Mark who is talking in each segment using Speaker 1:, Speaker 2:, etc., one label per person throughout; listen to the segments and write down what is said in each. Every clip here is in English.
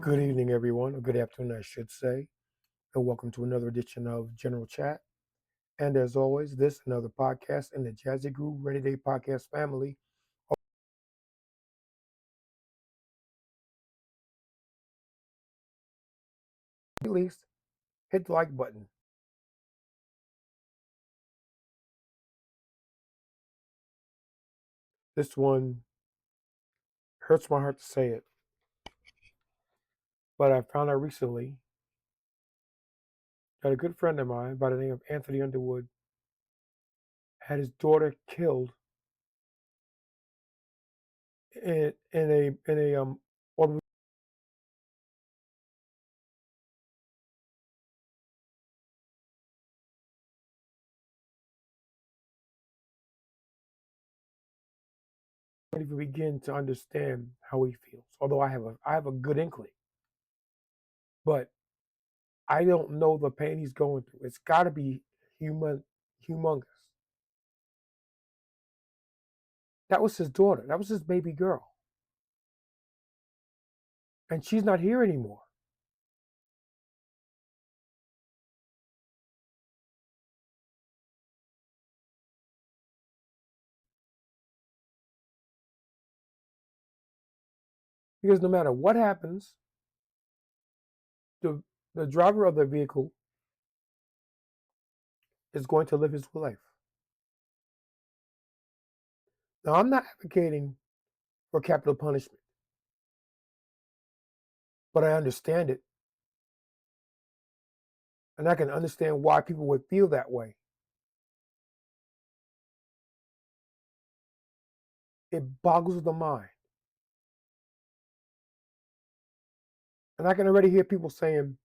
Speaker 1: Good evening, everyone, or good afternoon, I should say, and welcome to another edition of General Chat. And as always, this another podcast in the Jazzy Groove Rainy Day Podcast family. At least hit the like button. This one hurts my heart to say it, but I found out recently that a good friend of mine by the name of Anthony Underwood had his daughter killed in a automobile. I don't even begin to understand how he feels. Although I have a good inkling, but I don't know the pain he's going through. It's got to be humongous. That was his daughter. That was his baby girl, and she's not here anymore. Because no matter what happens, the the driver of the vehicle is going to live his life. Now, I'm not advocating for capital punishment, but I understand it, and I can understand why people would feel that way. It boggles the mind, and I can already hear people saying,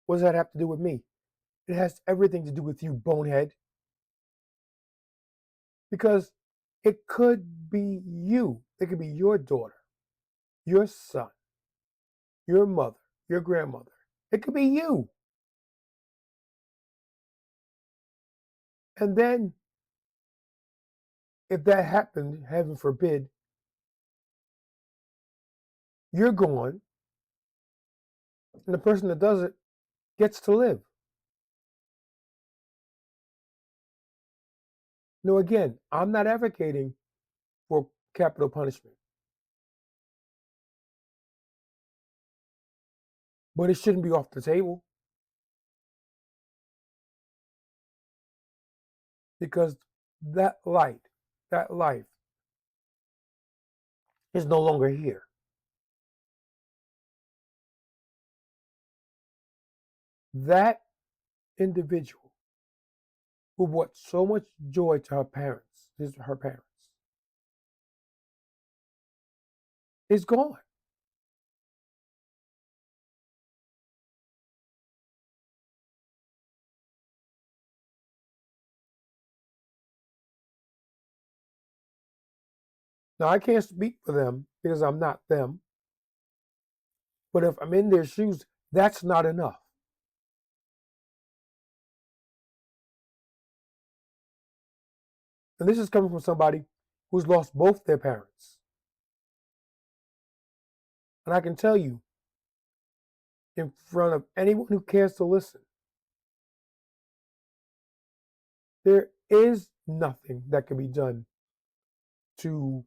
Speaker 1: "What does that have to do with me?" It has everything to do with you, bonehead, because it could be you. It could be your daughter, your son, your mother, your grandmother. It could be you. And then, if that happened, heaven forbid, you're gone, and the person that does it gets to live. Now, again, I'm not advocating for capital punishment, but it shouldn't be off the table because that light, that life is no longer here. That individual who brought so much joy to her parents, is gone. Now, I can't speak for them because I'm not them, but if I'm in their shoes, that's not enough. And this is coming from somebody who's lost both their parents. And I can tell you, in front of anyone who cares to listen, there is nothing that can be done to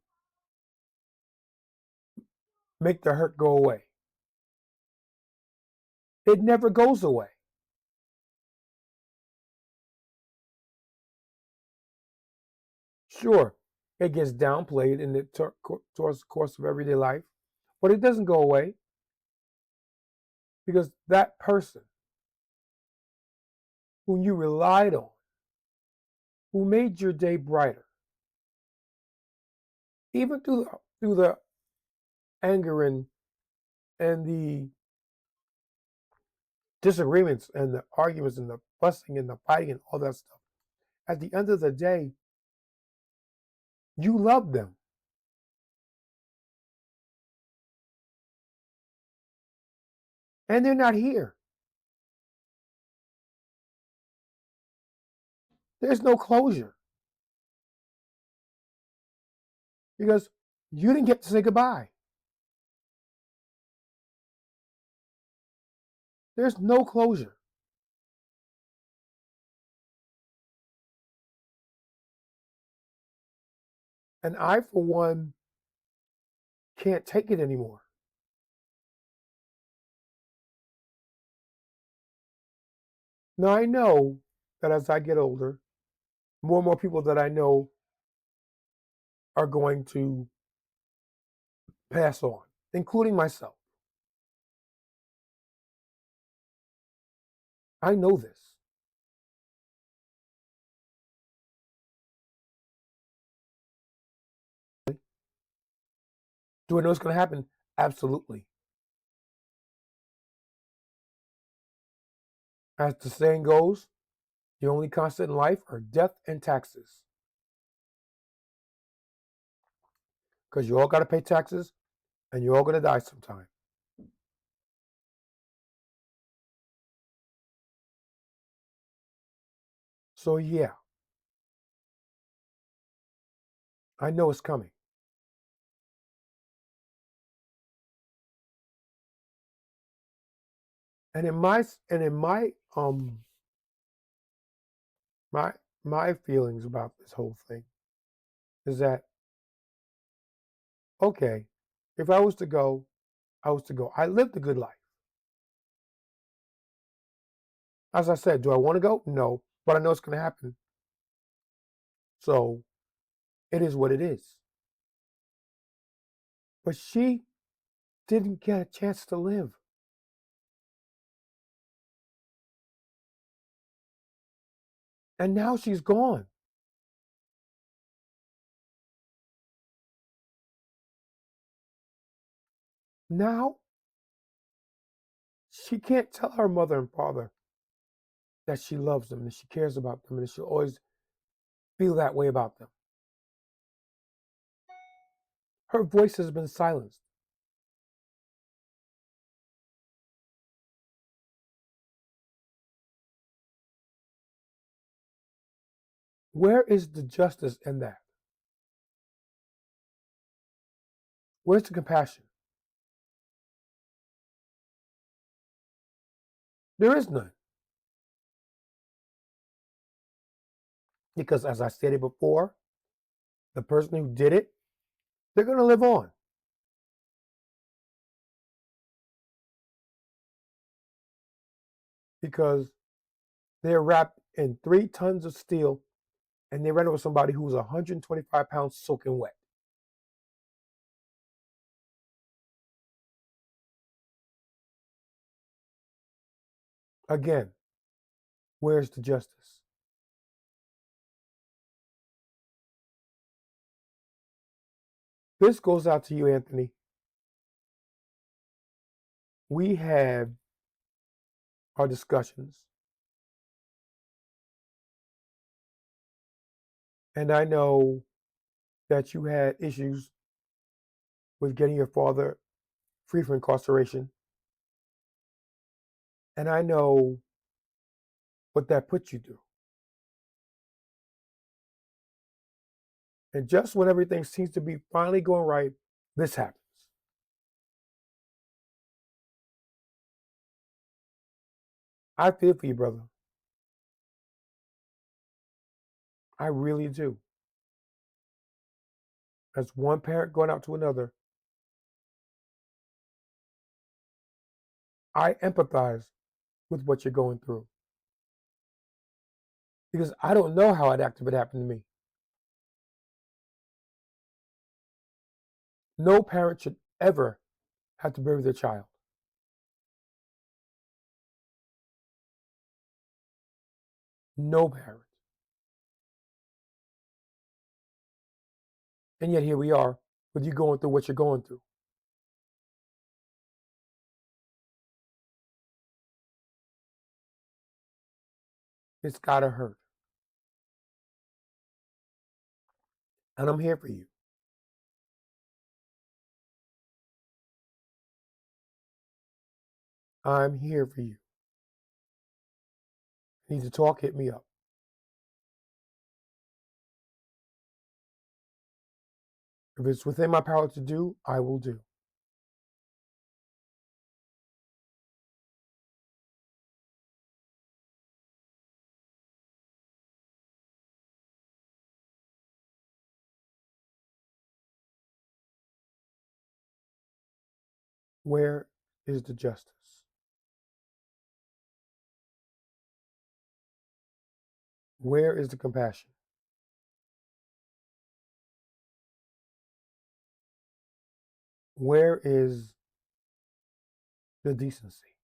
Speaker 1: make the hurt go away. It never goes away. Sure, it gets downplayed in the towards the course of everyday life, but it doesn't go away because that person whom you relied on, who made your day brighter, even through the anger and the disagreements and the arguments and the fussing and the fighting and all that stuff. At the end of the day, you love them. And they're not here. There's no closure because you didn't get to say goodbye. There's no closure. And I, for one, can't take it anymore. Now, I know that as I get older, more and more people that I know are going to pass on, including myself. I know this. Do I know it's going to happen? Absolutely. As the saying goes, the only constant in life are death and taxes. Because you all got to pay taxes and you're all going to die sometime. So, yeah, I know it's coming. And in my my feelings about this whole thing is that, okay, if I was to go, I was to go. I lived a good life. As I said, do I want to go? No, but I know it's going to happen. So it is what it is. But she didn't get a chance to live. And now she's gone. Now she can't tell her mother and father that she loves them and she cares about them and she'll always feel that way about them. Her voice has been silenced. Where is the justice in that? Where's the compassion? There is none. Because as I stated before, the person who did it, they're going to live on. Because they're wrapped in 3 tons of steel and they ran over somebody who was 125 pounds soaking wet. Again, where's the justice? This goes out to you, Anthony. We have our discussions, and I know that you had issues with getting your father free from incarceration, and I know what that put you through. And just when everything seems to be finally going right, this happens. I feel for you, brother. I really do. As one parent going out to another, I empathize with what you're going through because I don't know how I'd act if it happened to me. No parent should ever have to bury their child. No parent. And yet here we are with you going through what you're going through. It's gotta hurt. And I'm here for you. I'm here for you. Need to talk, hit me up. If it's within my power to do, I will do. Where is the justice? Where is the compassion? Where is the decency?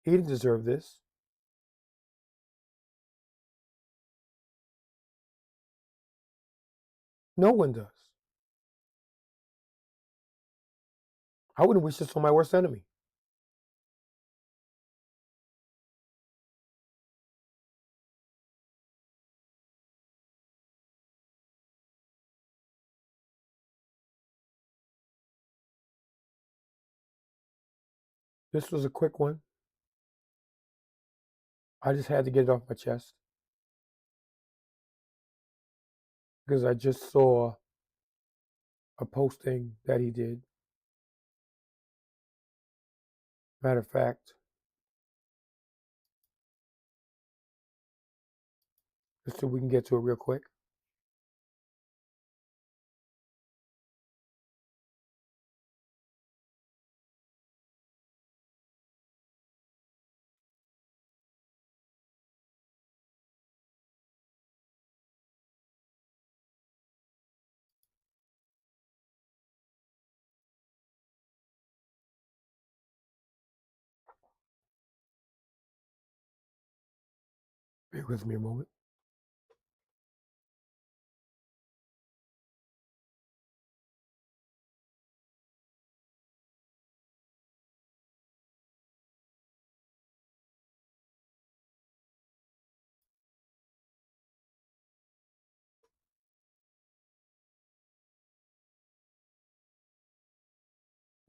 Speaker 1: He didn't deserve this. No one does. I wouldn't wish this on my worst enemy. This was a quick one. I just had to get it off my chest because I just saw a posting that he did. Matter of fact, just so we can get to it real quick. Bear with me a moment.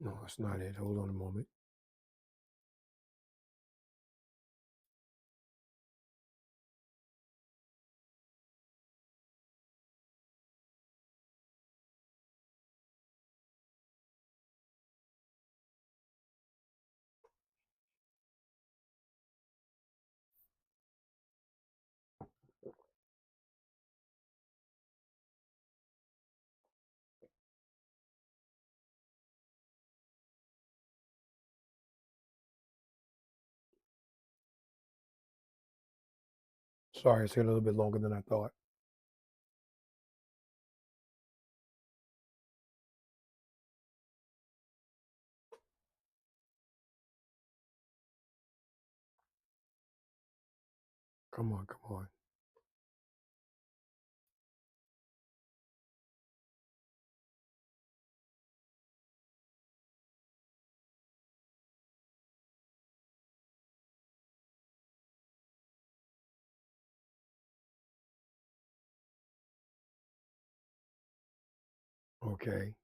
Speaker 1: No, that's not it. Hold on a moment. Sorry, it's taking a little bit longer than I thought. Come on, come on. Okay.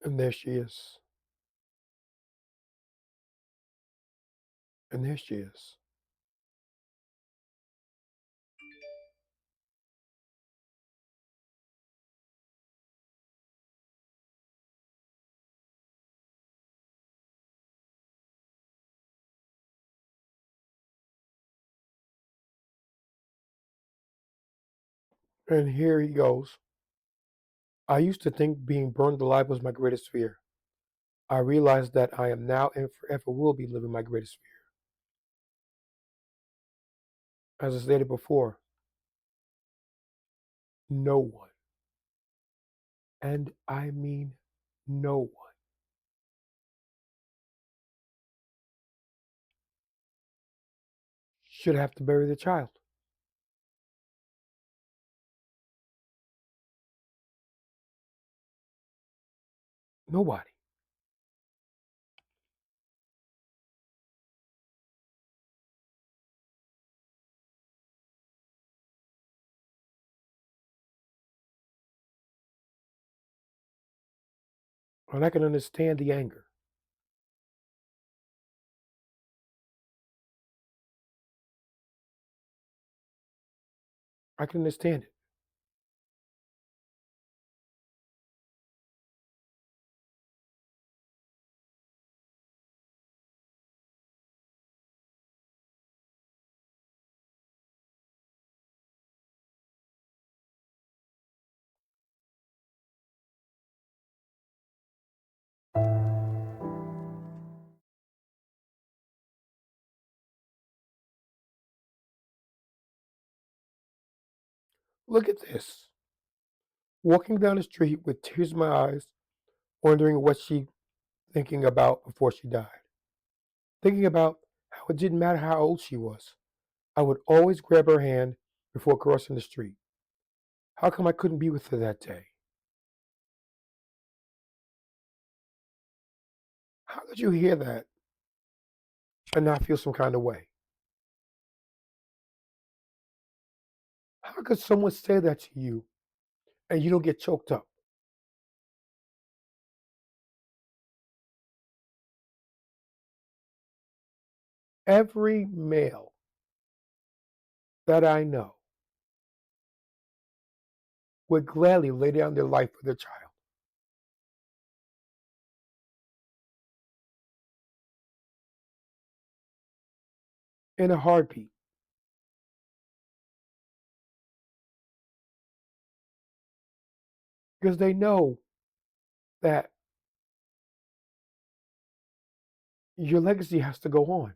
Speaker 1: And there she is. And there she is. And here he goes. I used to think being burned alive was my greatest fear. I realize that I am now and forever will be living my greatest fear. As I stated before, no one, and I mean no one, should have to bury the child. Nobody. And I can understand the anger. I can understand it. Look at this. Walking down the street with tears in my eyes, wondering what she thinking about before she died. Thinking about how it didn't matter how old she was. I would always grab her hand before crossing the street. How come I couldn't be with her that day? How could you hear that and not feel some kind of way? How could someone say that to you and you don't get choked up? Every male that I know would gladly lay down their life for their child in a heartbeat because they know that your legacy has to go on.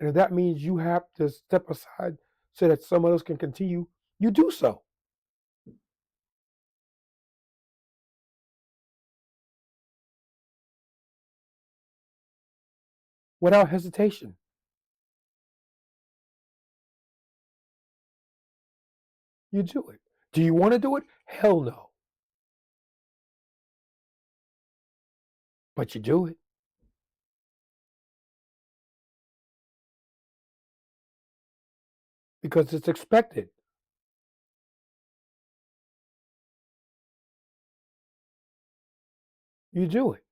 Speaker 1: And if that means you have to step aside so that someone else can continue, you do so without hesitation. You do it. Do you want to do it? Hell no. But you do it because it's expected. You do it.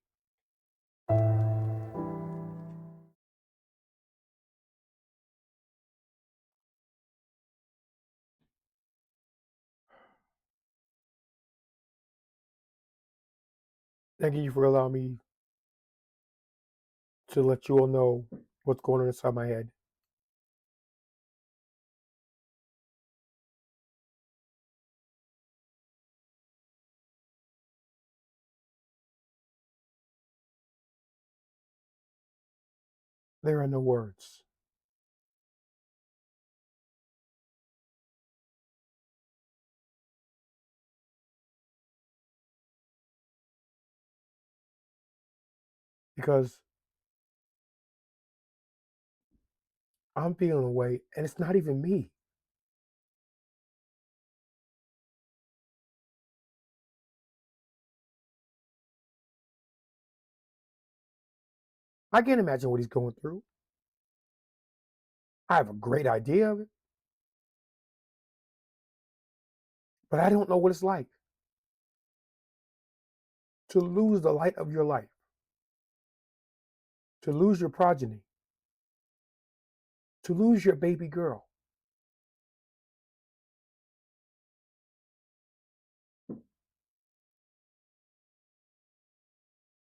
Speaker 1: Thank you for allowing me to let you all know what's going on inside my head. There are no words because I'm feeling away and it's not even me. I can't imagine what he's going through. I have a great idea of it, but I don't know what it's like. to lose the light of your life, to lose your progeny, to lose your baby girl.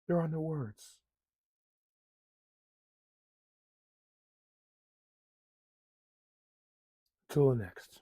Speaker 1: There are no words. Till the next.